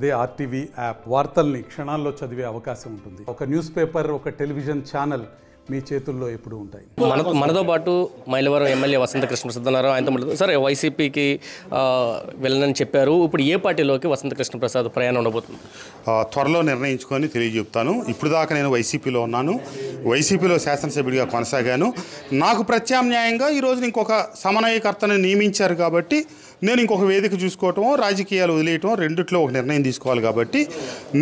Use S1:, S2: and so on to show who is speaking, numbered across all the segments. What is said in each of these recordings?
S1: అదే RTV app వార్తల్ని క్షణాల్లో చదివే అవకాశం ఉంటుంది. ఒక న్యూస్ పేపర్, ఒక టెలివిజన్ ఛానల్ మీ చేతుల్లో ఎప్పుడు ఉంటాయి.
S2: మనతో పాటు మైలవరం ఎమ్మెల్యే వసంత కృష్ణప్రసాద్ ఉన్నారు. ఆయనతో సరే వైసీపీకి వెళ్ళనని చెప్పారు. ఇప్పుడు ఏ పార్టీలోకి వసంత కృష్ణప్రసాద్ ప్రయాణం ఉండబోతుంది?
S3: త్వరలో నిర్ణయించుకొని తెలియజెప్తాను. ఇప్పుడు దాకా నేను వైసీపీలో ఉన్నాను. వైసీపీలో శాసనసభ్యుడిగా కొనసాగాను. నాకు ప్రత్యామ్నాయంగా ఈరోజు ఇంకొక సమన్వయకర్తను నియమించారు కాబట్టి నేను ఇంకొక వేదిక చూసుకోవటం, రాజకీయాలు వదిలేయటం, రెండిట్లో ఒక నిర్ణయం తీసుకోవాలి కాబట్టి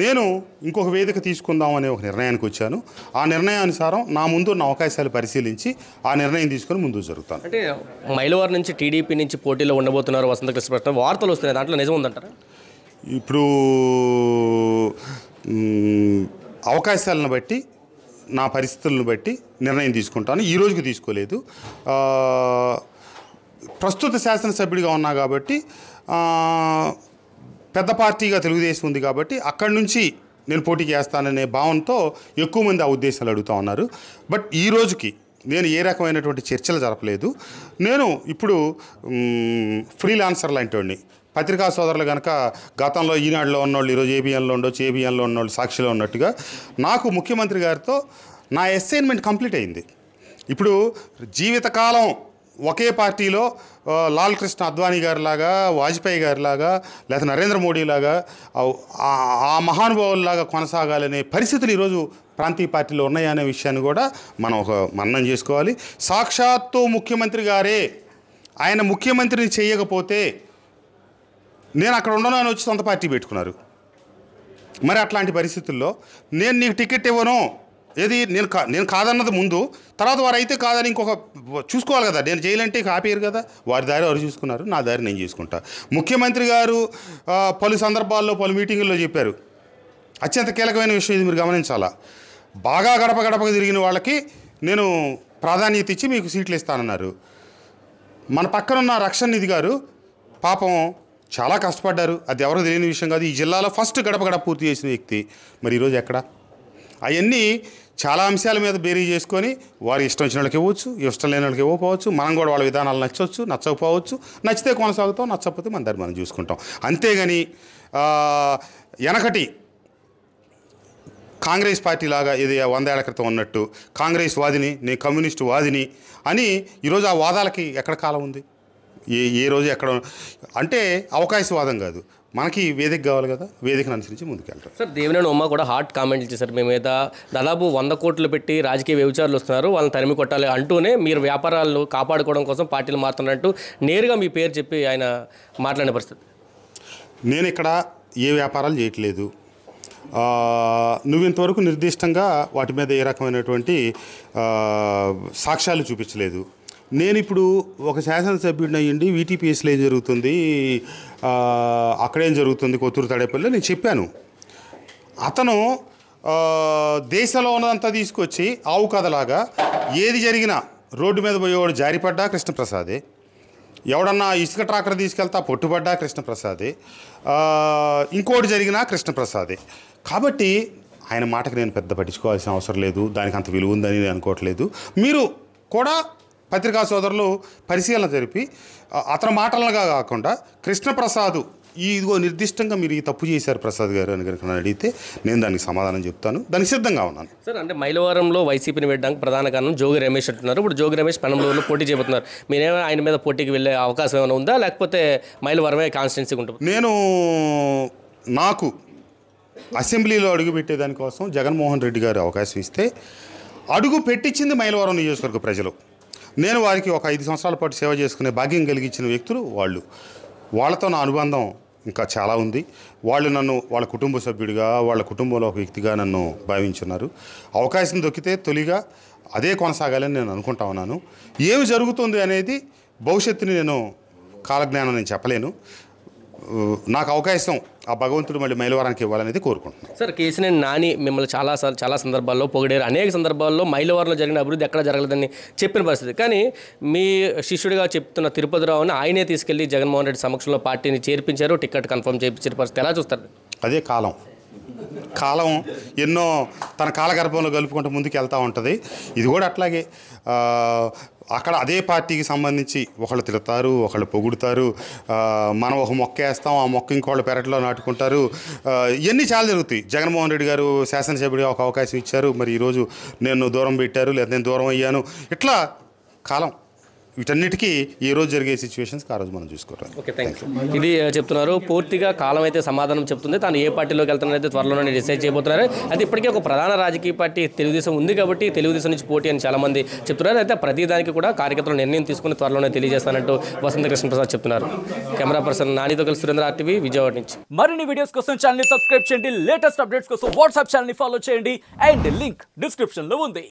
S3: నేను ఇంకొక వేదిక తీసుకుందాం అనే ఒక నిర్ణయానికి వచ్చాను. ఆ నిర్ణయానుసారం నా ముందు ఉన్న అవకాశాలు పరిశీలించి ఆ నిర్ణయం తీసుకొని ముందుకు జరుగుతాను.
S2: అంటే మైలవరం నుంచి టీడీపీ నుంచి పోటీలో ఉండబోతున్నారు వసంత కృష్ణప్రసాద్, వార్తలు వస్తున్నాయి, దాంట్లో నిజం ఉందంటారా?
S3: ఇప్పుడు అవకాశాలను బట్టి, నా పరిస్థితులను బట్టి నిర్ణయం తీసుకుంటాను. ఈ రోజుకి తీసుకోలేదు. ప్రస్తుత శాసనసభ్యుడిగా ఉన్నా కాబట్టి, పెద్ద పార్టీగా తెలుగుదేశం ఉంది కాబట్టి అక్కడి నుంచి నేను పోటీకి వేస్తాననే భావనతో ఎక్కువ మంది ఆ ఉద్దేశాలు అడుగుతూ ఉన్నారు. బట్ ఈ రోజుకి నేను ఏ రకమైనటువంటి చర్చలు జరపలేదు. నేను ఇప్పుడు ఫ్రీలాన్సర్ లాంటి వాడిని. పత్రికా సోదరులు కనుక గతంలో ఈనాడులో ఉన్నోళ్ళు ఈరోజు ఏబిఎన్లో ఉండొచ్చు, ఏబిఎన్లో ఉన్నోళ్ళు సాక్షిలో ఉన్నట్టుగా నాకు ముఖ్యమంత్రి గారితో నా అసైన్మెంట్ కంప్లీట్ అయింది. ఇప్పుడు జీవితకాలం ఒకే పార్టీలో లాల్ కృష్ణ అద్వానీ గారిలాగా, వాజ్పేయి గారిలాగా, లేకపోతే నరేంద్ర మోడీలాగా, ఆ మహానుభావుల్లాగా కొనసాగాలనే పరిస్థితులు ఈరోజు ప్రాంతీయ పార్టీలో ఉన్నాయనే విషయాన్ని కూడా మనం ఒక మననం చేసుకోవాలి. సాక్షాత్తు ముఖ్యమంత్రి గారే ఆయన ముఖ్యమంత్రిని చేయకపోతే నేను అక్కడ ఉండను అని వచ్చి సొంత పార్టీ పెట్టుకున్నారు. మరి అట్లాంటి పరిస్థితుల్లో నేను నీకు టికెట్ ఇవ్వను, ఏది నేను కాదన్నది ముందు, తర్వాత వారు అయితే కాదని ఇంకొక చూసుకోవాలి కదా. నేను చేయాలంటే ఆపేయరు కదా. వారి దారి వారు చూసుకున్నారు, నా దారి నేను చూసుకుంటా. ముఖ్యమంత్రి గారు పలు సందర్భాల్లో పలు మీటింగుల్లో చెప్పారు. అత్యంత కీలకమైన విషయం ఇది, మీరు గమనించాలా. బాగా గడప గడపగా తిరిగిన వాళ్ళకి నేను ప్రాధాన్యత ఇచ్చి మీకు సీట్లు ఇస్తానన్నారు. మన పక్కనున్న రక్షణ నిధి గారు పాపం చాలా కష్టపడ్డారు. అది ఎవరో తెలియని విషయం కాదు. ఈ జిల్లాలో ఫస్ట్ గడప గడప పూర్తి చేసిన వ్యక్తి. మరి ఈరోజు ఎక్కడ? అవన్నీ చాలా అంశాల మీద బేరీ చేసుకొని వారి ఇష్టం వచ్చిన వాళ్ళకి ఇవ్వచ్చు, ఇష్టం లేని వాళ్ళకి ఇవ్వకపోవచ్చు. మనం కూడా వాళ్ళ విధానాలు నచ్చవచ్చు, నచ్చకపోవచ్చు. నచ్చితే కొనసాగుతాం, నచ్చకపోతే మన దాన్ని మనం చూసుకుంటాం. అంతేగాని వెనకటి కాంగ్రెస్ పార్టీ లాగా ఇది 100 ఏళ్ల క్రితం ఉన్నట్టు కాంగ్రెస్ వాదిని, నేను కమ్యూనిస్టు వాదిని అని ఈరోజు ఆ వాదాలకి ఎక్కడ కాలం ఉంది? ఏ రోజు ఎక్కడ అంటే అవకాశవాదం కాదు, మనకి వేదిక కావాలి కదా. వేదికను అనుసరించి ముందుకెళ్తారు.
S2: సార్, దేవినేని ఉమ్మ కూడా హాట్ కామెంట్లు చేశారు. మీ మీద దాదాపు 100 కోట్లు పెట్టి రాజకీయ వ్యభిచారులు వస్తున్నారు, వాళ్ళని తరిమి కొట్టాలి అంటూనే మీరు వ్యాపారాలను కాపాడుకోవడం కోసం పార్టీలు మారుతున్నట్టు నేరుగా మీ పేరు చెప్పి ఆయన మాట్లాడిన పరిస్థితి.
S3: నేను ఇక్కడ ఏ వ్యాపారాలు చేయట్లేదు. నువ్వు ఇంతవరకు నిర్దిష్టంగా వాటి మీద ఏ రకమైనటువంటి సాక్ష్యాలు చూపించలేదు. నేను ఇప్పుడు ఒక శాసనసభ్యుడిని అయ్యండి, వీటీపీఎస్లో ఏం జరుగుతుంది, అక్కడేం జరుగుతుంది, కొత్తూరు తడేపల్లిలో నేను చెప్పాను. అతను దేశంలో ఉన్నదంతా తీసుకొచ్చి ఆవు కథలాగా ఏది జరిగినా రోడ్డు మీద పోయేవాడు జారిపడ్డా కృష్ణప్రసాదే, ఎవడన్నా ఇసుక ట్రాక్టర్ తీసుకెళ్తా పొట్టుపడ్డా కృష్ణప్రసాదే, ఇంకోటి జరిగినా కృష్ణప్రసాదే. కాబట్టి ఆయన మాటకు నేను పెద్ద పట్టించుకోవాల్సిన అవసరం లేదు, దానికి అంత విలువ ఉందని నేను అనుకోవట్లేదు. మీరు కూడా పత్రికా సోదరులు పరిశీలన జరిపి అతని మాటలుగా కాకుండా కృష్ణప్రసాద్ ఇదిగో నిర్దిష్టంగా మీరు ఈ తప్పు చేశారు ప్రసాద్ గారు అని కనుక అడిగితే నేను దానికి సమాధానం చెప్తాను, దానికి సిద్ధంగా ఉన్నాను.
S2: సార్, అంటే మైలవరంలో వైసీపీని పెట్టడానికి ప్రధాన కారణం జోగి రమేష్ అంటున్నారు. ఇప్పుడు జోగి రమేష్ పెనంలూరులో పోటీ చేయబోతున్నారు. మీరేమైనా ఆయన మీద పోటీకి వెళ్ళే అవకాశం ఏమైనా ఉందా, లేకపోతే మైలవరమే కాన్స్టిట్యున్సీ ఉంటుంది?
S3: నాకు అసెంబ్లీలో అడుగు పెట్టేదానికోసం జగన్మోహన్ రెడ్డి గారు అవకాశం ఇస్తే అడుగు పెట్టించింది మైలవరం నియోజకవర్గ ప్రజలు. నేను వారికి ఒక 5 సంవత్సరాల పాటు సేవ చేసుకునే భాగ్యం కలిగించిన వ్యక్తులు వాళ్ళు. వాళ్ళతో నా అనుబంధం ఇంకా చాలా ఉంది. వాళ్ళు నన్ను వాళ్ళ కుటుంబ సభ్యుడిగా, వాళ్ళ కుటుంబంలో ఒక వ్యక్తిగా నన్ను భావించున్నారు. అవకాశం దొరికితే తొలిగా అదే కొనసాగాలని నేను అనుకుంటా ఉన్నాను. ఏమి జరుగుతుంది అనేది భవిష్యత్తుని నేను కాలజ్ఞానం నేను చెప్పలేను. నాకు అవకాశం ఆ భగవంతుడు మళ్ళీ మైలవరానికి ఇవ్వాలనేది కోరుకుంటున్నాను.
S2: సార్, కేసీఆర్ నాని మిమ్మల్ని చాలా సందర్భాల్లో పొగిడారు. అనేక సందర్భాల్లో మైలవరంలో జరిగిన అభివృద్ధి ఎక్కడ జరగలేదని చెప్పిన పరిస్థితి. కానీ మీ శిష్యుడిగా చెప్తున్న తిరుపతిరావుని ఆయనే తీసుకెళ్లి జగన్మోహన్ రెడ్డి సమక్షంలో పార్టీని చేర్పించారు, టికెట్ కన్ఫర్మ్ చేయించిన పరిస్థితి ఎలా చూస్తారు?
S3: అదే కాలం ఎన్నో తన కాలగర్భంలో కలుపుకుంటూ ముందుకు వెళ్తూ ఉంటుంది. ఇది కూడా అట్లాగే అక్కడ అదే పార్టీకి సంబంధించి ఒకళ్ళు తిడతారు, ఒకళ్ళు పొగుడుతారు, మనం ఒక మొక్క వేస్తాం, ఆ మొక్క ఇంకోళ్ళు పెరట్లో నాటుకుంటారు. ఇవన్నీ చాలా జరుగుతాయి. జగన్మోహన్ రెడ్డి గారు శాసనసభ్యుడిగా ఒక అవకాశం ఇచ్చారు, మరి ఈరోజు నేను దూరం పెట్టారు, లేదా నేను దూరం అయ్యాను. ఇట్లా కాలం వీటన్నిటికీ ఈ రోజు జరిగే సిచ్యువేషన్స్కి ఆ రోజు మనం చూసుకోవాలి.
S2: Okay, thank you. ఇది చెప్తున్నారు, పూర్తిగా కాలం అయితే సమాధానం చెప్తుంది. తాను ఏ పార్టీలోకి వెళ్తున్నారైతే త్వరలోనే డిసైడ్ చేయబోతున్నారు. అయితే ఇప్పటికే ఒక ప్రధాన రాజకీయ పార్టీ తెలుగుదేశం ఉంది కాబట్టి తెలుగుదేశం నుంచి పోటీ అని చాలామంది చెప్తున్నారు. అయితే ప్రతిదానికి కూడా కార్యకర్తలు నిర్ణయం తీసుకుని త్వరలోనే తెలియజేస్తానంటూ వసంత కృష్ణప్రసాద్ చెప్తున్నారు. కెమెరా పర్సన్ నానితో కలిసి సురేంద్ర RTV విజయవాడ నుంచి.
S4: మరిన్ని వీడియోస్ కోసం ఛానల్ ని సబ్స్క్రైబ్ చేయండి. లేటెస్ట్ అప్డేట్స్ కోసం వాట్సాప్ ఛానల్ ని ఫాలో చేయండి. అండ్ లింక్ డిస్క్రిప్షన్ లో ఉంది.